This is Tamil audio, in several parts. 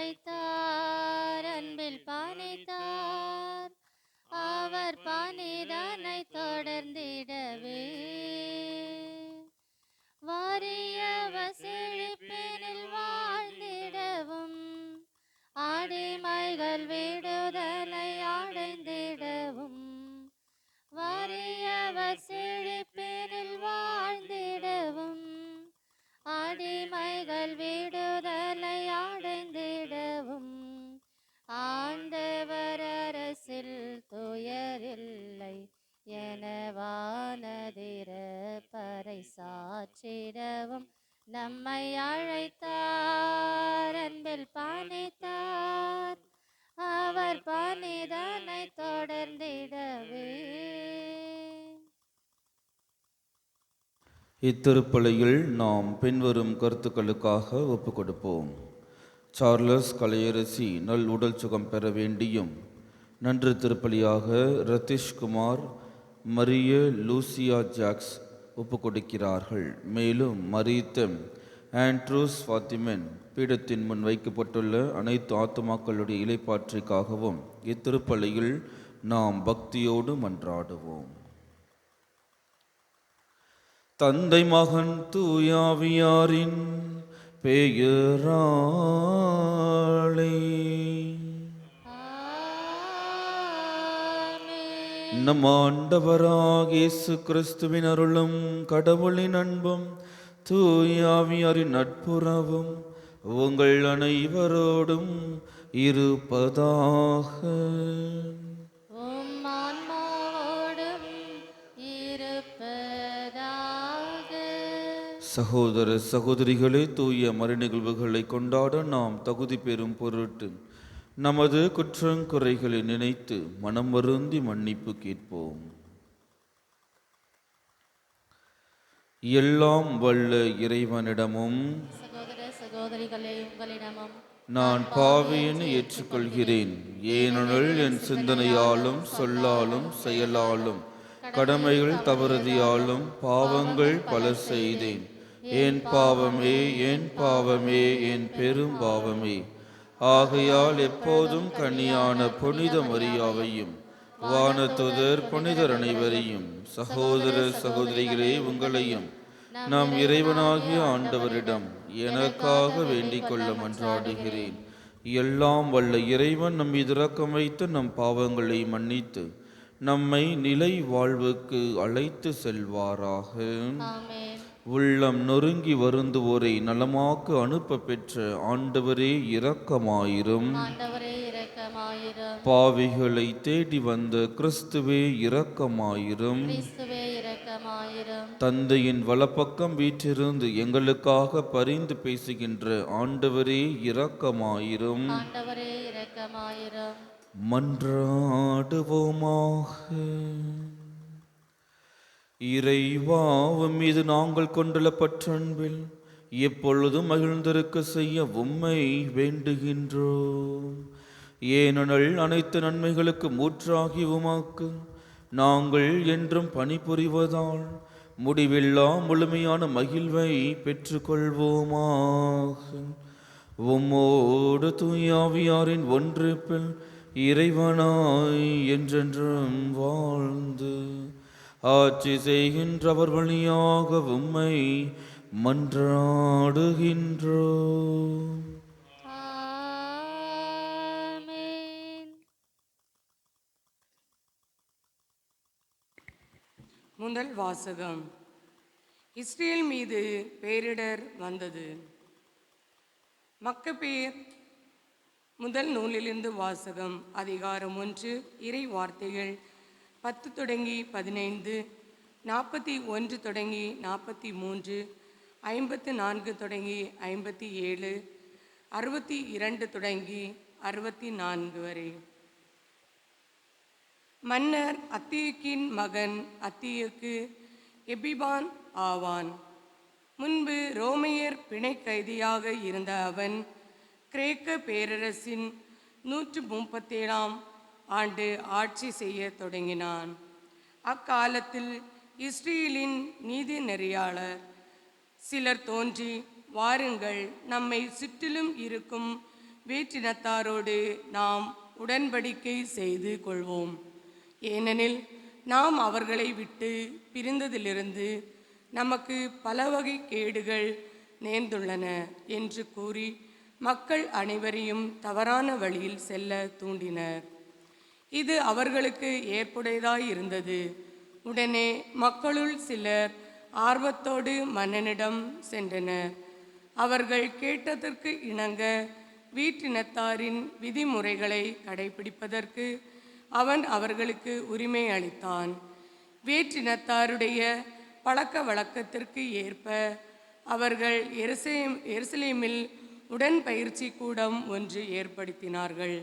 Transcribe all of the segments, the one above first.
அழைத்தார், அன்பில் பானைத்தார். அவர் பானைதனை தொடர்ந்திடவே வாரியவ செழிப்பினில் வாழ்ந்திடவும் அடிமைகள் விடுதலை அடைந்திடவும் வாரியவர் செழிப்பினில் வாழ்ந்திடவும் அடிமைகள் விடுதலை அடைந்திடவும் ஆண்டவர் அரசில் துயரில்லை என வானதிர பறைசாற்றிடவும் நம்மை அழைத்தார், அன்பில் பானைத்தார். அவர் பானைதனை தொடர்ந்திடவே. இத்திருப்பலியில் நாம் பின்வரும் கருத்துக்களுக்காக ஒப்புக் கொடுப்போம். சார்லஸ் கலையரசி நல் உடல் சுகம் பெற வேண்டியும், நன்று திருப்பலியாக ரதீஷ்குமார் மரிய லூசியா ஜாக்ஸ் ஒப்புக் கொடுக்கிறார்கள். மேலும் மரீத்த ஆண்ட்ரூஸ் ஃபாத்திமென் பீடத்தின் முன் வைக்கப்பட்டுள்ள அனைத்து ஆத்துமாக்களுடைய இளைப்பாற்றிக்காகவும் இத்திருப்பலியில் நாம் பக்தியோடு மன்றாடுவோம். தந்தை மகன் தூயாவியாரின் பெயராலே நம் ஆண்டவராகிய இயேசு கிறிஸ்துவின் அருளும் கடவுளின் அன்பும் தூயாவியாரின் நட்புறவும் உங்கள் அனைவரோடும் இருப்பதாக. சகோதர சகோதரிகளே, தூய மறை நிகழ்வுகளை கொண்டாட நாம் தகுதி பெறும் பொருட்டு நமது குற்றங்குறைகளை நினைத்து மனம் வருந்தி மன்னிப்பு கேட்போம். எல்லாம் வல்ல இறைவனிடமும் சகோதர சகோதரிகளே உங்களிடமும் நான் பாவியென ஏற்றுக்கொள்கிறேன். ஏனெனில் என் சிந்தனையாலும் சொல்லாலும் செயலாலும் கடமைகள் தவறுதியாலும் பாவங்கள் பல செய்தேன். என் பாவமே, என் பாவமே, என் பெரும் பாவமே. ஆகையால் எப்போதும் கன்னியான புனித மரியாவையும் வானதூதர் புனிதர் அனைவரையும் சகோதர சகோதரிகளே உங்களையும் நாம் இறைவனாகிய ஆண்டவரிடம் எனக்காக வேண்டிக் கொள்ள மன்றாடுகிறேன். எல்லாம் வல்ல இறைவன் நம் மீது இரக்கம் வைத்து நம் பாவங்களை மன்னித்து நம்மை நிலை வாழ்வுக்கு அழைத்து செல்வாராக. உள்ளம் நொறுங்கி வருந்துவோரை நலமாக்கு அனுப்ப பெற்ற ஆண்டவரே இரக்கமாயிரும். பாவிகளை தேடி வந்த கிறிஸ்துவே இரக்கமாயிரும். தந்தையின் வலப்பக்கம் வீற்றிருந்து எங்களுக்காக பரிந்து பேசுகின்ற ஆண்டவரே இரக்கமாயிரும். மன்றாடுவோமாக. இறைவாவும் மீது நாங்கள் கொண்டுள்ள பற்றன்பில் எப்பொழுதும் மகிழ்ந்திருக்க செய்ய உம்மை வேண்டுகின்றோம். ஏனெனில் அனைத்து நன்மைகளுக்கு மூற்றாகி உமாக்கு நாங்கள் என்றும் பணிபுரிவதால் முடிவில்லா முழுமையான மகிழ்வை பெற்றுக்கொள்வோமாக. உம்மோடு தூயாவியாரின் ஒன்றிப்பில் இறைவனாய் என்றென்றும் வாழ்ந்து ஆட்சி செய்கின்றவர் வழியாக உம்மை மன்றாடுகின்றோம். முதல் வாசகம். இஸ்ரேல் மீது பேரிடர் வந்தது. மக்கபேர் முதல் நூலிலிருந்து வாசகம். அதிகாரம் 1, இறை வார்த்தைகள் 10 தொடங்கி 15, 41 தொடங்கி 43, 54 தொடங்கி 57, 62 தொடங்கி 64 வரை. மன்னர் அத்தியக்கின் மகன் அத்தியக்கு எபிபான் ஆவான். முன்பு ரோமையர் பிணை கைதியாக இருந்த அவன் கிரேக்க பேரரசின் 137ஆம் ஆண்டு ஆட்சி செய்ய தொடங்கினான். அக்காலத்தில் இஸ்ரேலின் நீதி நெறியாளர் சிலர் தோன்றி, வாருங்கள், நம்மை சுற்றிலும் இருக்கும் வேற்றினத்தாரோடு நாம் உடன்படிக்கை செய்து கொள்வோம். ஏனெனில் நாம் அவர்களை விட்டு பிரிந்ததிலிருந்து நமக்கு பல வகை கேடுகள் நேர்ந்துள்ளன என்று கூறி மக்கள் அனைவரையும் தவறான வழியில் செல்ல தூண்டினர். இது அவர்களுக்கு ஏற்புடையதாயிருந்தது. உடனே மக்களுள் சிலர் ஆர்வத்தோடு மன்னனிடம் சென்றனர். அவர்கள் கேட்டதற்கு இணங்க வீட்டினத்தாரின் விதிமுறைகளை கடைபிடிப்பதற்கு அவன் அவர்களுக்கு உரிமை அளித்தான். வேற்றினத்தாருடைய பழக்க வழக்கத்திற்கு ஏற்ப அவர்கள் எருசலேமில் உடன்பயிற்சி கூடம் ஒன்று ஏற்படுத்தினார்கள்.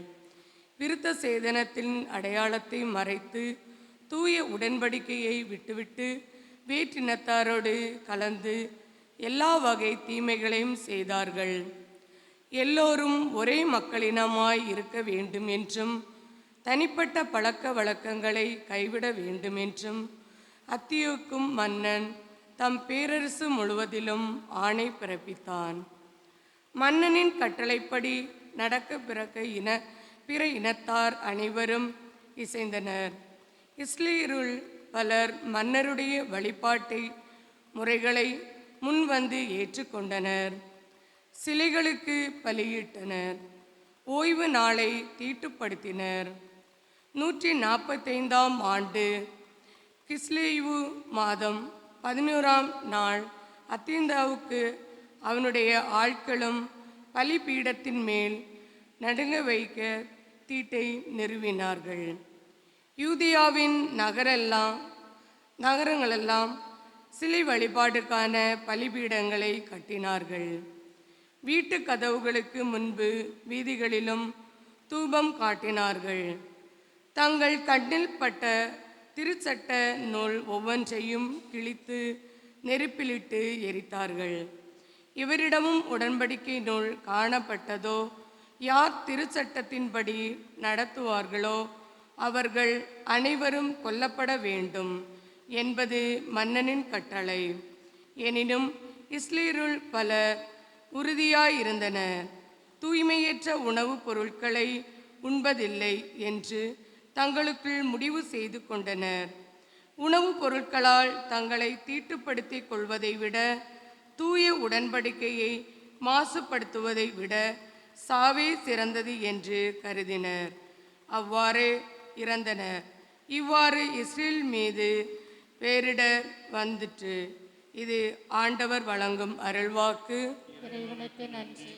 விருத்த சேதனத்தின் அடையாளத்தை மறைத்து தூய உடன்படிக்கையை விட்டுவிட்டு வேற்றினத்தாரோடு கலந்து எல்லா வகை தீமைகளையும் செய்தார்கள். எல்லோரும் ஒரே மக்களினமாய் இருக்க வேண்டும் என்றும் தனிப்பட்ட பழக்க வழக்கங்களை கைவிட வேண்டும் என்றும் அத்தியோக்கும் மன்னன் தம் பேரரசு முழுவதிலும் ஆணை பிறப்பித்தான். மன்னனின் கட்டளைப்படி நடக்க பிற இனத்தார் அனைவரும் இசைந்தனர். இஸ்ரேலுள் பலர் மன்னருடைய வழிபாட்டை முறைகளை முன்வந்து ஏற்றுக்கொண்டனர். சிலைகளுக்கு பலியிட்டனர். ஓய்வு நாளை தீட்டுப்படுத்தினர். 145ஆம் ஆண்டு கிஸ்லேவு மாதம் 11ஆம் நாள் அத்தியந்தாவுக்கு அவனுடைய ஆட்களும் பலிபீடத்தின் மேல் நடுங்க வைக்க தீட்டை நிறுவினார்கள். யூதியாவின் நகரங்களெல்லாம் சிலை வழிபாடுக்கான பலிபீடங்களை கட்டினார்கள். வீட்டு கதவுகளுக்கு முன்பு வீதிகளிலும் தூபம் காட்டினார்கள். தங்கள் கண்ணில் பட்ட திருச்சட்ட நூல் ஒவ்வொன்றையும் கிழித்து நெருப்பிலிட்டு எரித்தார்கள். இவரிடமும் உடன்படிக்கை நூல் காணப்பட்டதோ யார் திருச்சட்டத்தின்படி நடத்துவார்களோ அவர்கள் அனைவரும் கொல்லப்பட வேண்டும் என்பது மன்னனின் கட்டளை. எனினும் இஸ்ரேலுள் பலர் உறுதியாயிருந்தனர். தூய்மையற்ற உணவுப் பொருட்களை உண்பதில்லை என்று தங்களுக்குள் முடிவு செய்து கொண்டனர். உணவுப் பொருட்களால் தங்களை தீட்டுப்படுத்திக் கொள்வதை விட தூய உடன்படிக்கையை மாசுபடுத்துவதை விட சாவே சிறந்தது என்று கருதினர். அவ்வாறு இறந்தனர். இவ்வாறு இஸ்ரேல் மீது பேரிடர் வந்துற்று. இது ஆண்டவர் வழங்கும் அருள்வாக்கு. இறைவனுக்கு நன்றி.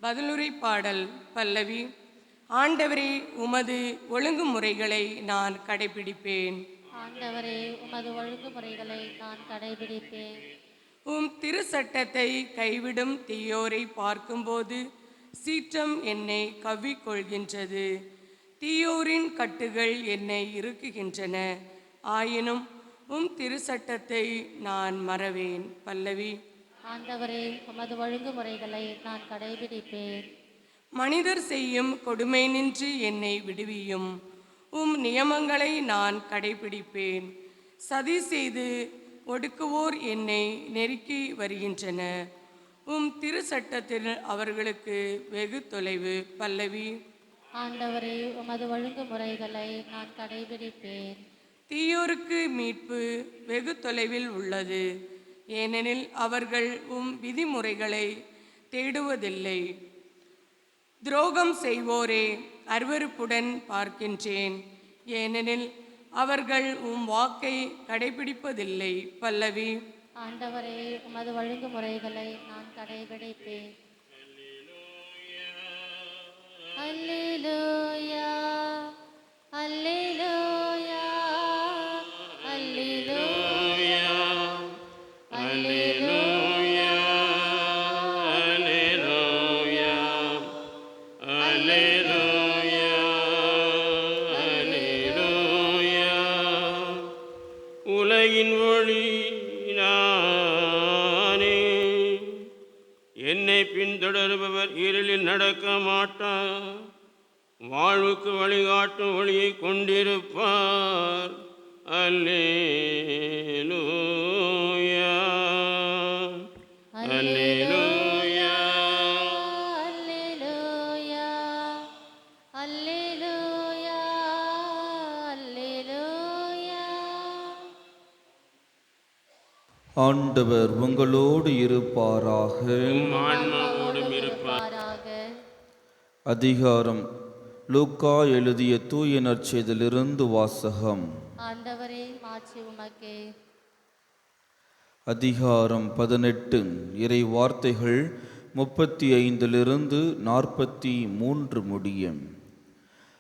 பதிலுரை பாடல் பல்லவி. ஆண்டவரே, உமது ஒழுங்குமுறைகளை நான் கடைபிடிப்பேன். ஆண்டவரே, உமது ஒழுங்குமுறைகளை நான் கடைபிடிப்பேன். உம் திருச்சட்டத்தை கைவிடும் தீயோரை பார்க்கும்போது சீற்றம் என்னை கவ்விக்கொள்கின்றது. தீயோரின் கட்டுகள் என்னை இறுக்குகின்றன. ஆயினும் உம் திருச்சட்டத்தை நான் மறவேன். பல்லவி. ஆண்டவரே, உமது ஒழுங்குமுறைகளை நான் கடைபிடிப்பேன். மனிதர் செய்யும் கொடுமை நின்று என்னை விடுவியும். உம் நியமங்களை நான் கடைபிடிப்பேன். சதி செய்து ஒடுக்குவோர் என்னை நெருக்கி வருகின்றனர். உம் திருச்சட்டத்தில் அவர்களுக்கு வெகு தொலைவு. பல்லவி. ஆண்டவரே, உமது ஒழுங்குமுறைகளை நான் கடைபிடிப்பேன். தீயோருக்கு மீட்பு வெகு தொலைவில் உள்ளது. ஏனெனில் அவர்கள் உம் விதிமுறைகளை தேடுவதில்லை. துரோகம் செய்வோரே, அருவருப்புடன் பார்க்கின்றேன். ஏனெனில் அவர்கள் உம் வாக்கை கடைபிடிப்பதில்லை. பல்லவி. ஆண்டவரே, உமது ஒழுங்குமுறைகளை நான் கடைபிடிப்பேன். அல்லேலூயா, அல்லேலூயா, அல்லேலூயா, அல்லேலூயா, அல்லேலூயா, அல்லேலூயா. உலகின் ஒளி நானே, என்னை பின்தொடர்பவர் இருளில் நடக்க மாட்டார். வாழ்வுக்கு வழிகாட்டும் ஒளியை கொண்டிருப்பார். அல்லேலூயா, அல்லேலூயா. ஆண்டவர் உங்களோடு இருப்பாராக. உம் ஆன்மாவோடும் இருப்பார். அதிகாரம் லூக்கா எழுதிய தூய நற்செய்தியிலிருந்து வாசகம். ஆண்டவரே மாட்சி உமக்கே. அதிகாரம் 18. இறை வார்த்தைகள் 35 43 முடிய.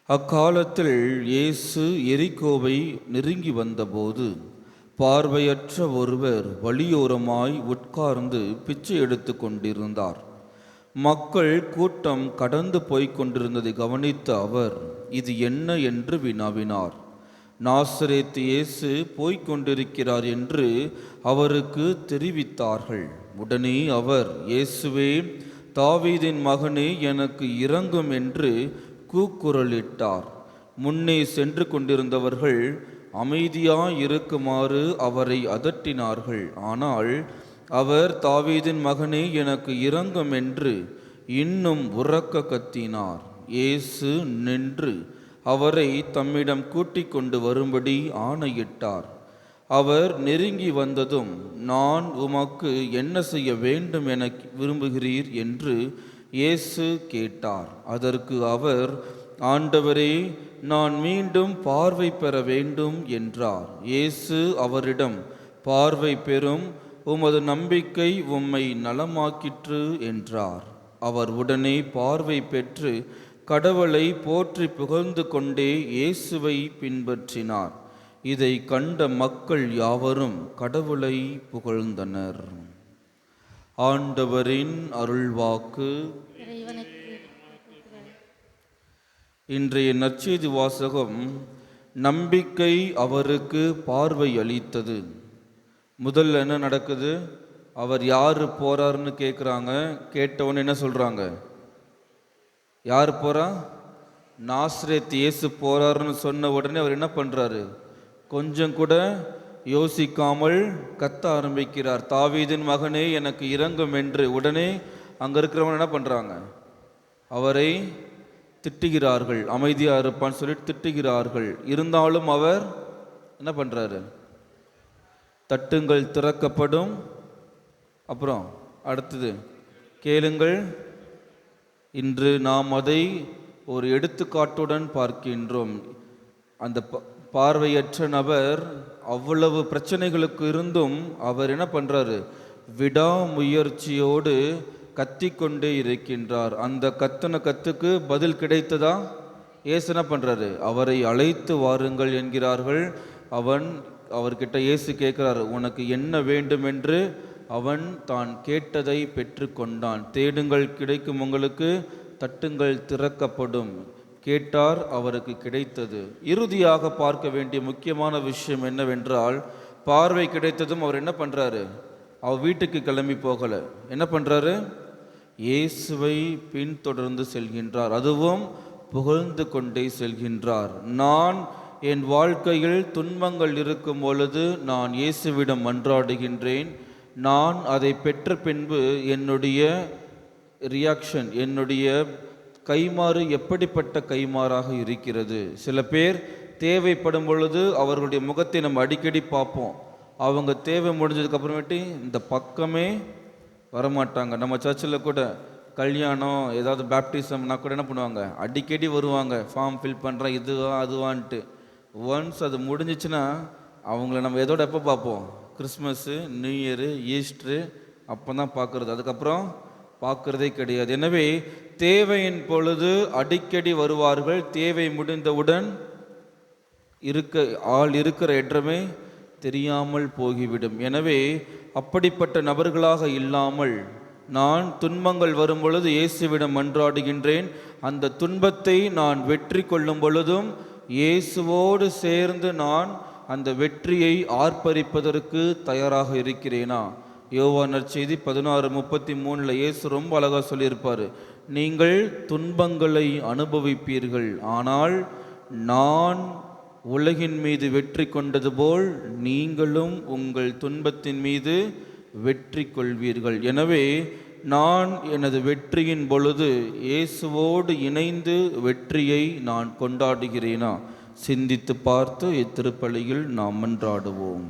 அக்காலத்தில் இயேசு எரிகோவை நெருங்கி வந்தபோது பார்வையற்ற ஒருவர் வழியோரமாய் உட்கார்ந்து பிச்சை எடுத்து கொண்டிருந்தார். மக்கள் கூட்டம் கடந்து போய்க் கொண்டிருந்ததை கவனித்த அவர், இது என்ன என்று வினாவினார். நாசரேத்து இயேசு போய்க் கொண்டிருக்கிறார் என்று அவருக்கு தெரிவித்தார்கள். உடனே அவர், இயேசுவே, தாவீதின் மகனே, எனக்கு இரங்கும் என்று கூக்குரலிட்டார். முன்னே சென்று கொண்டிருந்தவர்கள் அமைதியாய் இருக்குமாறு அவரை அதட்டினார்கள். ஆனால் அவர், தாவீதின் மகனே, எனக்கு இரங்கும் என்று இன்னும் உரக்க கத்தினார். இயேசு நின்று அவரை தம்மிடம் கூட்டிக் கொண்டு வரும்படி ஆணையிட்டார். அவர் நெருங்கி வந்ததும், நான் உமக்கு என்ன செய்ய வேண்டும் என விரும்புகிறீர் என்று இயேசு கேட்டார். அதற்கு அவர், ஆண்டவரே, நான் மீண்டும் பார்வை பெற வேண்டும் என்றார். இயேசு அவரிடம், பார்வை பெறும், உமது நம்பிக்கை உம்மை நலமாக்கிற்று என்றார். அவர் உடனே பார்வை பெற்று கடவுளை போற்றி புகழ்ந்து கொண்டே இயேசுவை பின்பற்றினார். இதை கண்ட மக்கள் யாவரும் கடவுளை புகழ்ந்தனர். ஆண்டவரின் அருள்வாக்கு. இன்றைய நற்செய்தி வாசகம், நம்பிக்கை அவருக்கு பார்வை அளித்தது. முதல்ல என்ன நடக்குது? அவர் யார் போறாருன்னு கேட்குறாங்க. கேட்டவொன்னு என்ன சொல்கிறாங்க? யார் போகிறா? நாசரேத் இயேசு போகிறாருன்னு சொன்ன உடனே அவர் என்ன பண்ணுறாரு? கொஞ்சம் கூட யோசிக்காமல் கத்த ஆரம்பிக்கிறார், தாவீதின் மகனே, எனக்கு இரங்கும் என்று. உடனே அங்கே இருக்கிறவங்க என்ன பண்ணுறாங்க? அவரை திட்டுகிறார்கள். அமைதியாக இருப்பான்னு சொல்லிட்டு திட்டுகிறார்கள். இருந்தாலும் அவர் என்ன பண்ணுறாரு? தட்டுங்கள் திறக்கப்படும், அப்புறம் அடுத்தது கேளுங்கள். இன்று நாம் அதை ஒரு எடுத்துக்காட்டுடன் பார்க்கின்றோம். அந்த பார்வையற்ற நபர் அவ்வளவு பிரச்சனைகளுக்கு இருந்தும் அவர் என்ன பண்ணுறாரு? விடாமுயற்சியோடு கத்திக்கொண்டே இருக்கின்றார். அந்த கத்துக்கு பதில் கிடைத்ததா? இயேசு என்ன பண்ணுறாரு? அவரை அழைத்து வாருங்கள் என்கிறார்கள். அவர்கிட்ட இயேசு கேட்குறாரு, உனக்கு என்ன வேண்டும் என்று. அவன் தான் கேட்டதை பெற்று கொண்டான். தேடுங்கள் கிடைக்கும் உங்களுக்கு, தட்டுங்கள் திறக்கப்படும். கேட்டார், அவருக்கு கிடைத்தது. இறுதியாக பார்க்க வேண்டிய முக்கியமான விஷயம் என்னவென்றால், பார்வை கிடைத்ததும் அவர் என்ன பண்ணுறாரு? அவர் வீட்டுக்கு கிளம்பி போகலை. என்ன பண்ணுறாரு? இயேசுவை பின்தொடர்ந்து செல்கின்றார். அதுவும் புகழ்ந்து கொண்டே செல்கின்றார். நான் என் வாழ்க்கையில் துன்பங்கள் இருக்கும் பொழுது நான் இயேசுவிடம் மன்றாடுகின்றேன். நான் அதை பெற்ற பின்பு என்னுடைய ரியாக்ஷன், என்னுடைய கைமாறு எப்படிப்பட்ட கைமாறாக இருக்கிறது? சில பேர் தேவைப்படும் பொழுது அவர்களுடைய முகத்தை நம்ம அடிக்கடி பார்ப்போம். அவங்க தேவை முடிஞ்சதுக்கு அப்புறமேட்டு இந்த பக்கமே வரமாட்டாங்க. நம்ம சர்ச்சில் கூட கல்யாணம், ஏதாவது பேப்டிசம்னா கூட என்ன பண்ணுவாங்க? அடிக்கடி வருவாங்க, ஃபார்ம் ஃபில் பண்ணுறேன், இதுவா அதுவான்ட்டு. ஒன்ஸ் அது முடிஞ்சிச்சுன்னா அவங்கள நம்ம எதோட எப்போ பார்ப்போம்? கிறிஸ்மஸ்ஸு, நியூ இயரு, ஈஸ்டரு, அப்போ தான் பார்க்குறது. அதுக்கப்புறம் பார்க்குறதே கிடையாது. எனவே தேவையின் பொழுது அடிக்கடி வருவார்கள். தேவை முடிந்தவுடன் இருக்கிற இடமே தெரியாமல் போகிவிடும். எனவே அப்படிப்பட்ட நபர்களாக இல்லாமல், நான் துன்பங்கள் வரும் பொழுது இயேசுவிடம் மன்றாடுகின்றேன். அந்த துன்பத்தை நான் வெற்றி கொள்ளும் பொழுதும் இயேசுவோடு சேர்ந்து நான் அந்த வெற்றியை ஆர்ப்பரிப்பதற்கு தயாராக இருக்கிறேனா? யோவான் நற்செய்தி 16:33 இயேசு ரொம்ப அழகாக சொல்லியிருப்பார், நீங்கள் துன்பங்களை அனுபவிப்பீர்கள், ஆனால் நான் உலகின் மீது வெற்றி கொண்டது போல் நீங்களும் உங்கள் துன்பத்தின் மீது வெற்றி கொள்வீர்கள். எனவே நான் எனது வெற்றியின் பொழுது இயேசுவோடு இணைந்து வெற்றியை நான் கொண்டாடுகிறேனா? சிந்தித்து பார்த்து இத்திருப்பலியில் நாம் மன்றாடுவோம்.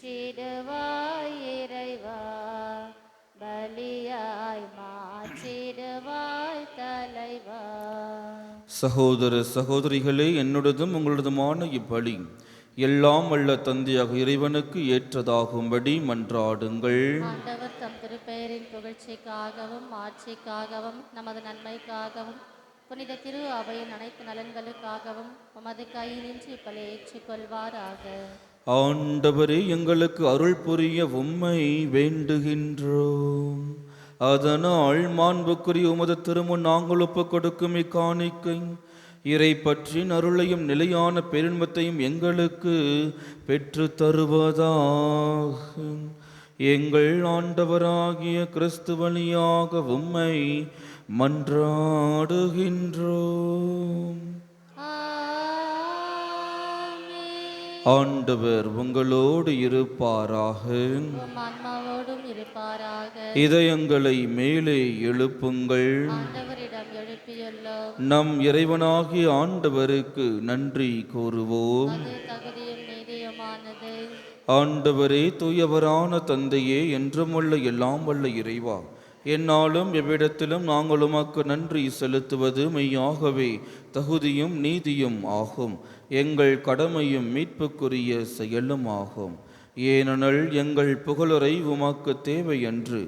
ஏற்றிடுவாய் இறைவா, பலியாய் மாற்றிடுவாய் தலைவா. சகோதர சகோதரிகளே, என்னுடையதும் உங்களதுமான இப்பலி எல்லாம் வல்ல தந்தையாக இறைவனுக்கு ஏற்றதாகும்படி மன்றாடுங்கள். ஆண்டவர் தம் திருப்பெயரின் புகழ்ச்சிக்காகவும் ஆட்சிக்காகவும் நமது நன்மைக்காகவும் புனித திரு அவையின் அனைத்து நலன்களுக்காகவும் உமது கையினின்று இப்பலி ஏற்றுக்கொள்வாராக. ஆண்டவரே, எங்களுக்கு அருள் புரிய உம்மை வேண்டுகின்றோம். அதனால் மாண்புக்குரிய உமது திருமுன் நாங்கள் ஒப்புக் கொடுக்கும் இக்காணிக்கை இறை பற்றின் அருளையும் நிலையான பெருன்பத்தையும் எங்களுக்கு பெற்று தருவதாக. எங்கள் ஆண்டவராகிய கிறிஸ்து வழியாக உம்மை மன்றாடுகின்றோம். ஆண்டவர் உங்களோடு இருப்பாராக. உம் ஆன்மாவோடும் இருப்பாராக. இதயங்களை மேலே எழுப்புங்கள். ஆண்டவரிடம் எழுப்பியுள்ளோம். நம் இறைவனாகிய ஆண்டவருக்கு நன்றி கூறுவோம். அது தகுதியும் நீதியுமானது. ஆண்டவரே, தூயவரான தந்தையே, என்றுமுள்ள எல்லாம் வல்ல இறைவா, என்னாலும் எவ்விடத்திலும் நாங்கள் உமக்கு நன்றி செலுத்துவது மெய்யாகவே தகுதியும் நீதியும் ஆகும். எங்கள் கடமையும் மீட்புக்குரிய செயலும் ஆகும். ஏனெனில் எங்கள் புகழுரை உமக்கு தேவையன்று,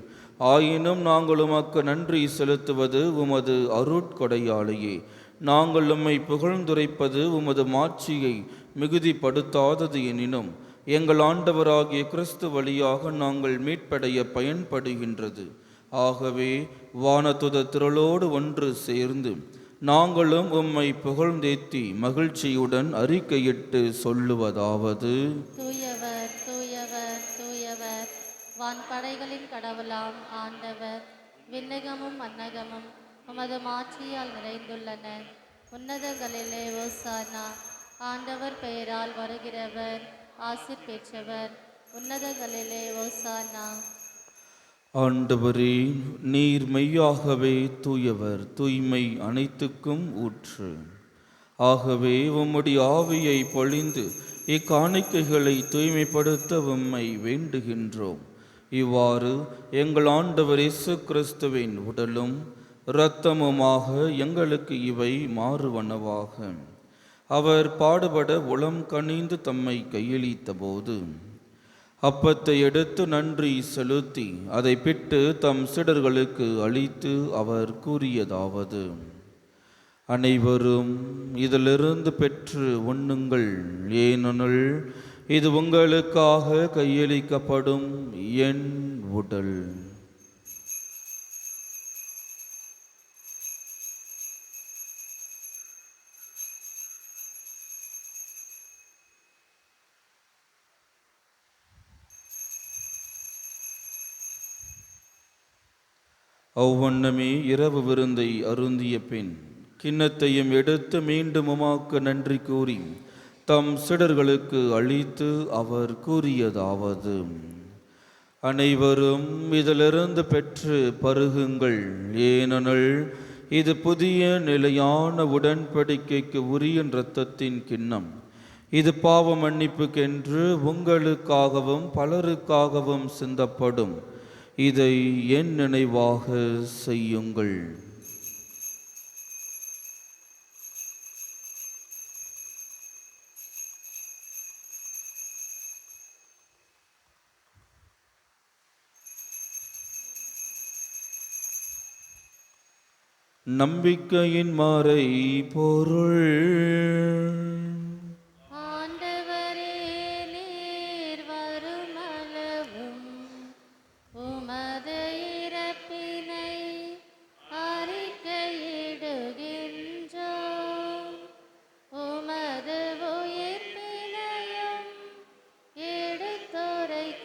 ஆயினும் நாங்கள் உமக்கு நன்றி செலுத்துவது உமது அருட்கொடையாலேயே. நாங்கள் உம்மை புகழ்ந்துரைப்பது உமது மாட்சியை மிகுதிப்படுத்தாதது எனினும் எங்கள் ஆண்டவராகிய கிறிஸ்து வழியாக நாங்கள் மீட்படைய பயன்படுகின்றது. ஆகவே வானதுத திரளோடு ஒன்று சேர்ந்து நாங்களும் உம்மை புகழ்ந்தேத்தி மகிழ்ச்சியுடன் அறிக்கையிட்டு சொல்லுவதாவது: தூயவர் தூயவர் தூயவர், வான்படைகளின் கடவுளாம் ஆண்டவர். விண்ணகமும் மன்னகமும் உமது மாட்சியால் நிறைந்துள்ளன. உன்னதங்களிலே ஓசானா. ஆண்டவர் பெயரால் வருகிறவர் ஆசீர் பெற்றவர். உன்னதங்களிலே ஓசானா. ஆண்டவரே, நீர் மெய்யாகவே தூயவர், தூய்மை அனைத்துக்கும் ஊற்று. ஆகவே உம்முடைய ஆவியை பொழிந்து இக்காணிக்கைகளை தூய்மைப்படுத்த உம்மை வேண்டுகின்றோம். இவ்வாறு எங்கள் ஆண்டவர் இயேசு கிறிஸ்துவின் உடலும் இரத்தமுமாக எங்களுக்கு இவை மாறுவனவாக. அவர் பாடுபட உளம் கனிந்து தம்மை கையளித்த போது அப்பத்தை எடுத்து நன்றி செலுத்தி அதை பிட்டு தம் சீடர்களுக்கு அளித்து அவர் கூறியதாவது: அனைவரும் இதிலிருந்து பெற்று உண்ணுங்கள், ஏனெனில் இது உங்களுக்காக கையளிக்கப்படும் என் உடல். அவ்வண்ணமே இரவு விருந்தை அருந்திய பின் கிண்ணத்தையும் எடுத்து மீண்டும் உமாக்கு நன்றி கூறி தம் சீடர்களுக்கு அளித்து அவர் கூறியதாவது: அனைவரும் இதிலிருந்து பெற்று பருகுங்கள், ஏனெனில் இது புதிய நிலையான உடன்படிக்கைக்கு உரிய இரத்தத்தின் கிண்ணம். இது பாவ மன்னிப்புக்கென்று உங்களுக்காகவும் பலருக்காகவும் சிந்தப்படும். இதை என் நினைவாக செய்யுங்கள். நம்பிக்கையின் மறை பொருள். ஆண்டவரே, நீர் வருமளவும் உமது இறப்பினை அறிக்கையிடுகின்றோம். உமது உயிர்ப்பினையும் எடுத்துரைக்கின்றோம்.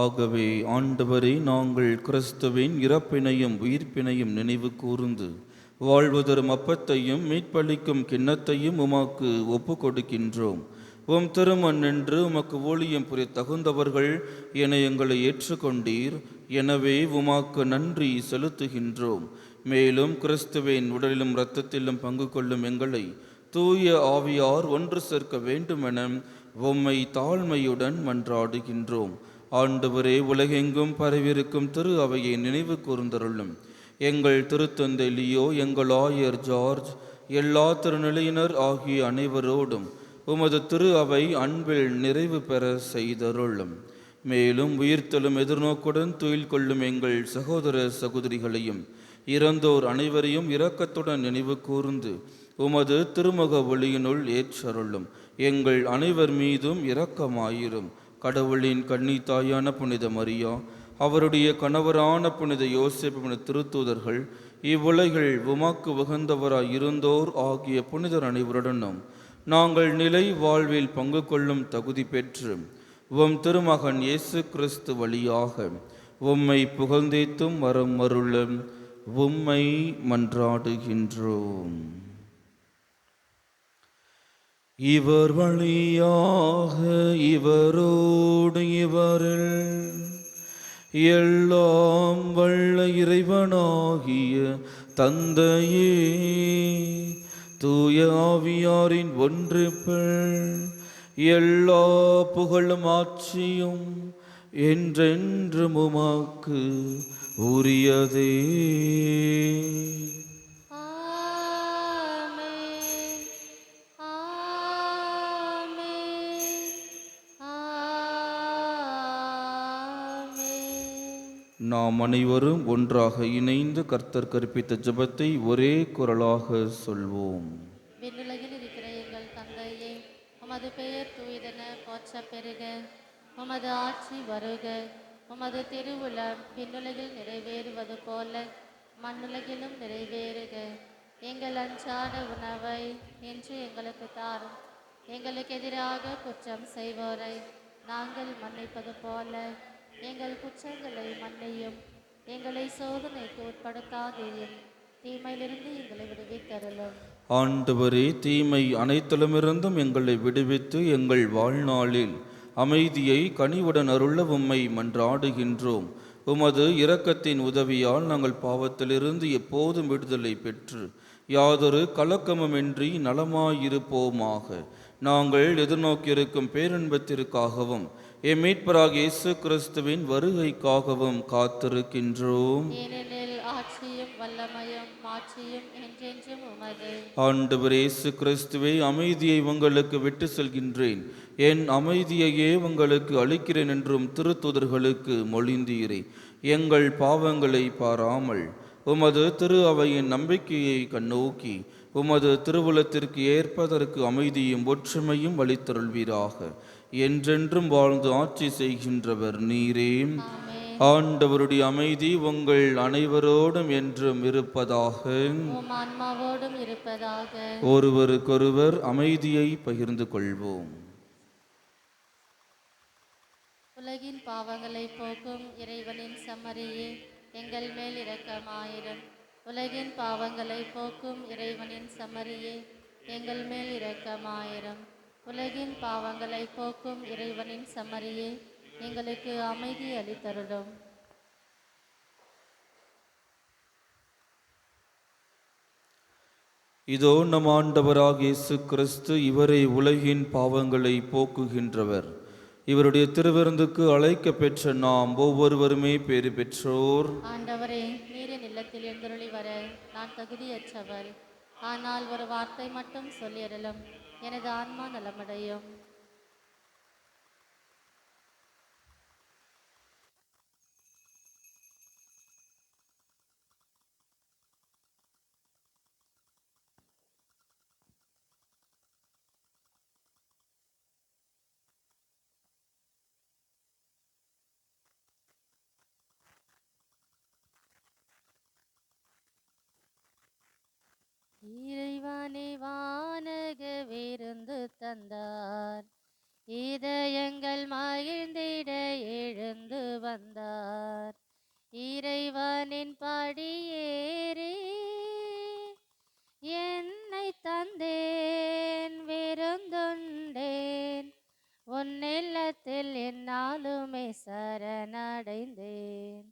ஆகவே ஆண்டவரே, நாங்கள் கிறிஸ்துவின் இறப்பினையும் உயிர்ப்பினையும் நினைவு கூர்ந்து வாழ்வதரும் அப்பத்தையும் மீட்பளிக்கும் கிண்ணத்தையும் உமக்கு ஒப்பு கொடுக்கின்றோம். உம் திருமண் நின்று உமக்கு ஊழியம் புரிய தகுந்தவர்கள் என எங்களை ஏற்றுக்கொண்டீர். எனவே உமாக்கு நன்றி செலுத்துகின்றோம். மேலும் கிறிஸ்துவின் உடலிலும் இரத்தத்திலும் பங்கு கொள்ளும் எங்களை தூய ஆவியார் ஒன்று சேர்க்க வேண்டுமென உம்மை தாழ்மையுடன் மன்றாடுகின்றோம். ஆண்டவரே, உலகெங்கும் பரவியிருக்கும் திரு அவையை நினைவு கூர்ந்தருளும். எங்கள் திருத்தந்தை லியோ, எங்கள் ஆயர் ஜார்ஜ், எல்லா திருநிலையினர் ஆகிய அனைவரோடும் உமது திரு அவை அன்பில் நிறைவு பெற செய்தருளும். மேலும் உயிர்த்தெழும் எதிர்நோக்குடன் துயில் கொள்ளும் எங்கள் சகோதர சகோதரிகளையும் இறந்தோர் அனைவரையும் இரக்கத்துடன் நினைவு கூர்ந்து உமது திருமுக ஒளியினுள் ஏற்றருளும். எங்கள் அனைவர் மீதும் இரக்கமாயிரும். கடவுளின் கன்னி தாயான புனித மரியா, அவருடைய கணவரான புனித யோசேப்பு, புனித திருத்தூதர்கள், இவ்வுலகில் உமக்கு உகந்தவராய் இருந்தோர் ஆகிய புனிதர் அனைவருடனும் நாங்கள் நிலை வாழ்வில் பங்கு கொள்ளும் தகுதி பெற்று உம் திருமகன் இயேசு கிறிஸ்து வழியாக உம்மை புகழ்ந்தேத்தும் வரம் அருளும் உம்மை மன்றாடுகின்றோம். இவர் வழியாக இவரோடு இவரில் எல்லாம் வல்ல இறைவனாகிய தந்தையே, தூய ஆவியாரின் ஒன்றிப்பில் எல்லா புகழும் ஆட்சியும் என்றென்றும் உமக்கு உரியதே. ஆமென். ஆமென். ஆமென். நாம் அனைவரும் ஒன்றாக இணைந்து கர்த்தர் கற்பித்த ஜெபத்தை ஒரே குரலாக சொல்வோம். விண்ணுலகில் இருக்கிற எங்கள் தந்தையே, உமது பெயர் தூயதென போற்றப் பெறுக. உமது ஆட்சி வருக. உமது திருவுளம் விண்ணுலகில் நிறைவேறுவது போல மண்ணுலகிலும் நிறைவேறுக. எங்கள் அன்றாட உணவை இன்று எங்களுக்கு தாரும். எங்களுக்கு எதிராக குற்றம் செய்வோரை நாங்கள் மன்னிப்பது போல எங்கள் குற்றங்களை மன்னியும். எங்களை சோதனைக்கு உட்படுத்தாதேயும், தீமையிலிருந்து எங்களை விடுவித்தருளும். ஆண்டவரே, தீமை அனைத்திலுமிருந்தும் எங்களை விடுவித்து எங்கள் வாழ்நாளில் அமைதியை கனிவுடன் அருள உம்மை மன்றாடுகின்றோம். உமது இரக்கத்தின் உதவியால் நாங்கள் பாவத்திலிருந்து எப்போதும் விடுதலை பெற்று யாதொரு கலக்கமுமின்றி நலமாயிருப்போமாக. நாங்கள் எதிர்நோக்கியிருக்கும் பேரின்பத்திற்காகவும் எம் மீட்பராகிய இயேசு கிறிஸ்துவின் வருகைக்காகவும் காத்திருக்கின்றோம். ஏனெனில் ஆட்சியும் வல்லமையும் மாட்சியும் என்றென்றும் உமது. ஆண்டவர் இயேசு கிறிஸ்துவே, அமைதியை உங்களுக்கு விட்டு செல்கின்றேன், என் அமைதியையே உங்களுக்கு அளிக்கிறேன் என்றும் திருத்தூதர்களுக்கு மொழிந்தீரே. எங்கள் பாவங்களை பாராமல் உமது திரு அவையின் நம்பிக்கையை கண்ணோக்கி உமது திருவுளத்திற்கு ஏற்பதற்கு அமைதியும் ஒற்றுமையும் அளித்தருள்வீராக. என்றென்றும் வாழ்ந்து ஆட்சி செய்கின்றவர் நீரே. ஆண்டவருடைய அமைதி உங்கள் அனைவரோடும் என்றும் இருப்பதாக. உம் ஆன்மாவோடும் இருப்பதாக. ஒருவருக்கொருவர் அமைதியை பகிர்ந்து கொள்வோம். உலகின் பாவங்களை போக்கும் இறைவனின் செம்மறியே, எங்கள் மேல் இரக்கமாயிரும். உலகின் பாவங்களை போக்கும் இறைவனின் செம்மறியே, எங்கள் மேல் இரக்கமாயிரும். உலகின் பாவங்களை போக்கும் இறைவனின் செம்மறியே, எங்களுக்கு அமைதி அளித்தருளும். இதோ நம் ஆண்டவராகிய இயேசு கிறிஸ்து, இவரே உலகின் பாவங்களை போக்குகின்றவர். இவருடைய திருவிருந்துக்கு அழைக்க பெற்ற நாம் ஒவ்வொருவருமே பேறு பெற்றோர். ஆண்டவரே, நீரின் இல்லத்தில் எழுந்தருளி வர நான் தகுதியற்றவர். ஆனால் ஒரு வார்த்தை மட்டும் சொல்லியறலும், எனது ஆன்மா நலமடையும். இறைவனை வானக விருந்து தந்தார், இதயங்கள் மகிழ்ந்திட எழுந்து வந்தார். இறைவனின் படியேறி என்னை தந்தேன், விருந்துண்டேன். உன்னில்லத்தில் என்னாலுமே சரணடைந்தேன்.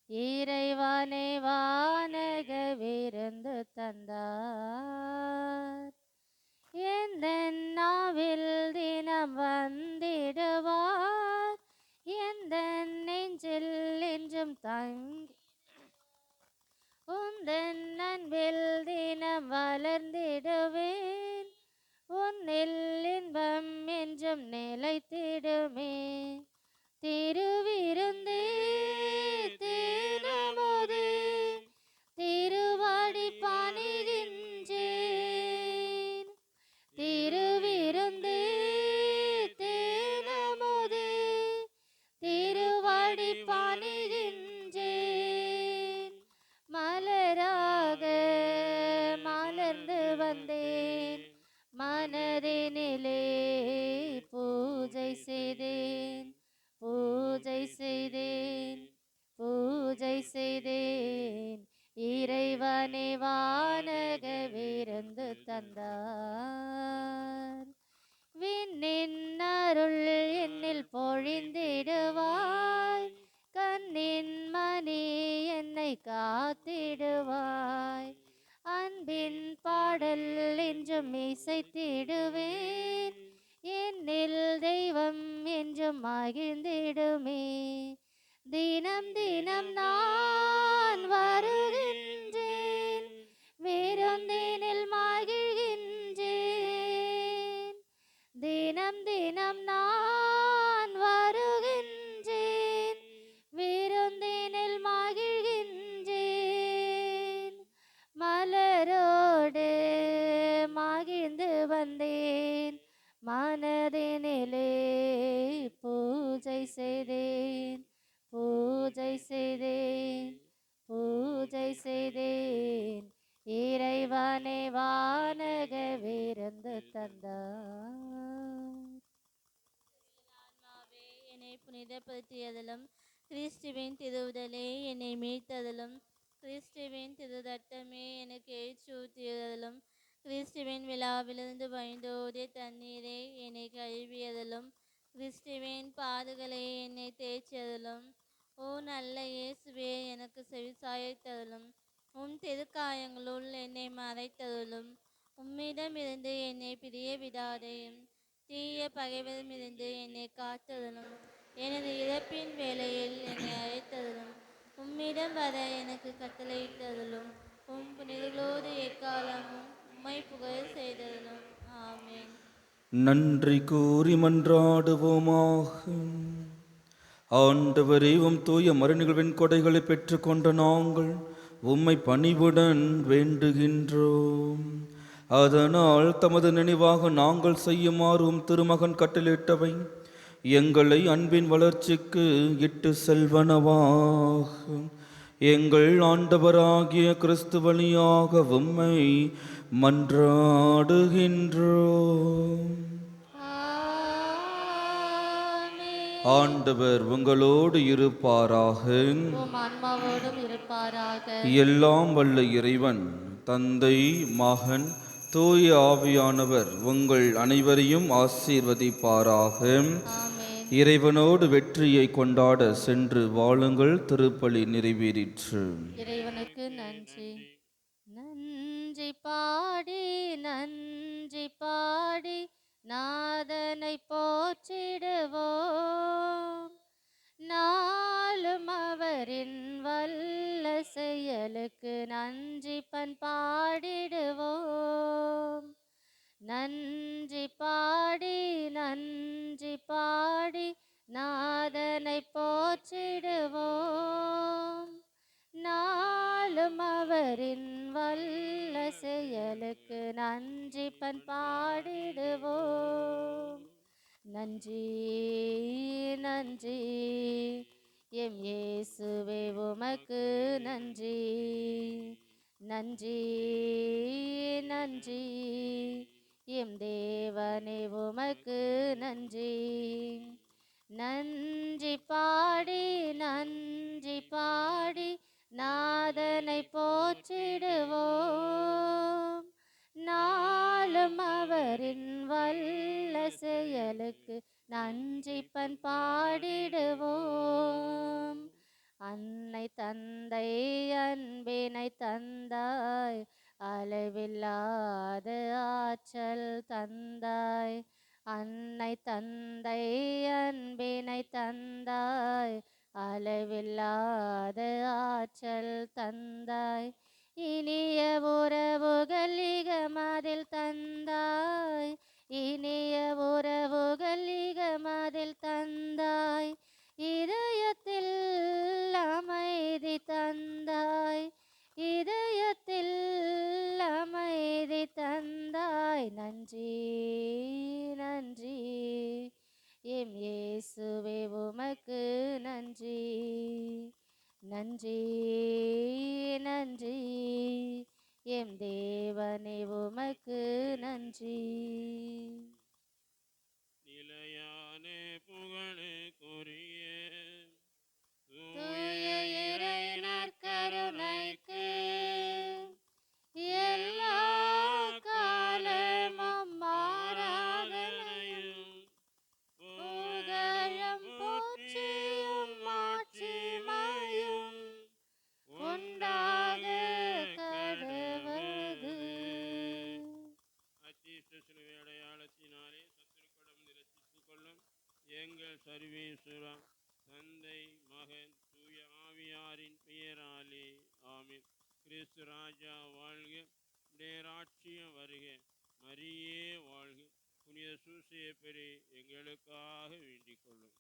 இறைவனை வானக விருந்து தந்தார், எந்த நாவில் தினம் வந்திடுவார், எந்த நெஞ்சில் என்றும் தங்கி உந்தன் அன்பில் தினம் வளர்ந்திடுவேன், உன்னில் இன்பம் என்றும் நிலைத்திடுமே. திருவிருந்தே தேனமுதே திருவாடி பணிகின்றேன், திருவிருந்தே தேனமுதே திருவாடி பணிகின்றேன். மலராக மலர்ந்து வந்தேன், மனதினிலே பூஜை செய்தேன், பூஜை செய்தேன், பூஜை செய்தேன். இறைவனே வானக விருந்து தந்தார், விண்ணின் அருள் என்னில் பொழிந்திடுவாய், கண்ணின் மணி என்னை காத்திடுவாய். அன்பின் பாடல் என்றும் இசைத்திடுவேன், என்னில் தெய்வம் என்றும் மகிழ்ந்திடுமே. தினம் தினம் நான் வருகின்றேன், விருந்தினில் மகிழ்கின்றேன். தினம் தினம் நான் வருகின்றேன், விருந்தினில் மகிழ்கின்றேன். மலரோடு மகிழ்ந்து வந்தேன், மனதினிலே பூஜை செய்தேன், பூஜை செய்தேன், பூஜை செய்தேன். இறைவனே வானக விருந்து தந்தார். ஆன்மாவே என்னை புனிதப்படுத்தியதிலும், கிறிஸ்துவின் திருவுடலே என்னை மீட்டதிலும், கிறிஸ்துவின் திரு ரத்தமே எனக்கு ஏற்றூட்டியதிலும், கிறிஸ்துவின் விழாவிலிருந்து வழிந்தோடிய தண்ணீரே என்னை கழுவியதிலும், கிறிஸ்துவின் பாடுகளை என்னை தேய்ச்சதிலும், ஓ நல்ல இயேசுவே எனக்கு செவிசாய்த்ததிலும், உம் திருக்காயங்களுள் என்னை மறைத்ததிலும், உம்மிடமிருந்து என்னை பிரிய விடாதையும், தீய பகைவரிடமிருந்து என்னை காத்ததிலும், எனது இறப்பின் வேளையில் என்னை அழைத்ததிலும், உம்மிடம் வர எனக்கு கட்டளையிட்டதிலும், உம் புனிதர்களோடு எக்காலமும் உம்மை புகழ் செய்ததிலும். ஆமென். நன்றி கூறி மன்றாடுவோமாக. ஆண்டவரே, உம் தூய மறைநிகழ்வின் கொடைகளை பெற்றுக்கொண்ட நாங்கள் உம்மை பணிவுடன் வேண்டுகின்றோம். அதனால் தமது நினைவாக நாங்கள் செய்யுமாறு உம் திருமகன் கட்டளையிட்டவை எங்களை அன்பின் வளர்ச்சிக்கு இட்டு செல்வனவாக. எங்கள் ஆண்டவராகிய கிறிஸ்து வழியாக உம்மை மன்றாடுகின்றோம். ஆண்டவர் உங்களோடு இருப்பாராக. உம் ஆன்மாவோடும் இருப்பாராக. எல்லாம் வல்ல இறைவன் தந்தை, மகன், தூய ஆவியானவர் உங்கள் அனைவரையும் ஆசீர்வதிப்பாராக. ஆமென். இறைவனோடு வெற்றியை கொண்டாட சென்று வாழுங்கள். திருப்பலி நிறைவேறிற்று. இறைவனுக்கு நன்றி. நன்றி பாடி நன்றி பாடி நாதனை போற்றிடுவோம், நாளும் அவரின் வல்ல செயலுக்கு நன்றி பண்பாடிடுவோம். நன்றி பாடி நன்றி பாடி நாதனை போற்றிடுவோம், நாளும் அவரின் வல்ல செயலுக்கு நன்றி பண்பாடிடுவோம். நன்றி நன்றி எம் இயேசுவே உமக்கு நன்றி, நன்றி நன்றி எம் தேவனே உமக்கு நன்றி. நன்றி பாடி நன்றி பாடி நாதனை போற்றிடுவோம், நாளும் அவரின் வல்ல செயலுக்கு நன்றி பண்பாடிடுவோம். அன்னை தந்தை அன்பினை தந்தாய், அளவில்லாத ஆற்றல் தந்தாய். அன்னை தந்தை அன்பினை தந்தாய். அளவில்லாத ஆற்றல் தந்தாய். இனிய உறவுகள் இகமதில் தந்தாய். இனிய உறவுகள் இகமதில் தந்தாய். இதயத்தில் அமைதி தந்தாய். இதயத்தில் அமைதி தந்தாய். நன்றி நன்றி எம் இயேசுவே உமக்கு நன்றி. நன்றி நன்றி எம் தேவனே உமக்கு நன்றி. நிலையான புகழுக்குரிய தூய இறை நற்கருணைக்கு எல்லா காலமும் ஆராதனையும் புகழும் போற்றியும் மாட்சிமையும் உண்டாக கடவது. அச்சிஷ்ட சிலுவை அடையாளத்தினாலே சத்துருக்களும் நிரசித்துக் கொள்ளும் எங்கள் சர்வேஸ்வரா, தந்தை மகன் தூய ஆவியாரின் பெயராலே ஆமென். கிறிஸ்து ராஜா வாழ்க, ராட்சியம் வருக, மரியே வாழ்க, புனித சூசையப்பரே எங்களுக்காக வேண்டிக் கொள்ளும்.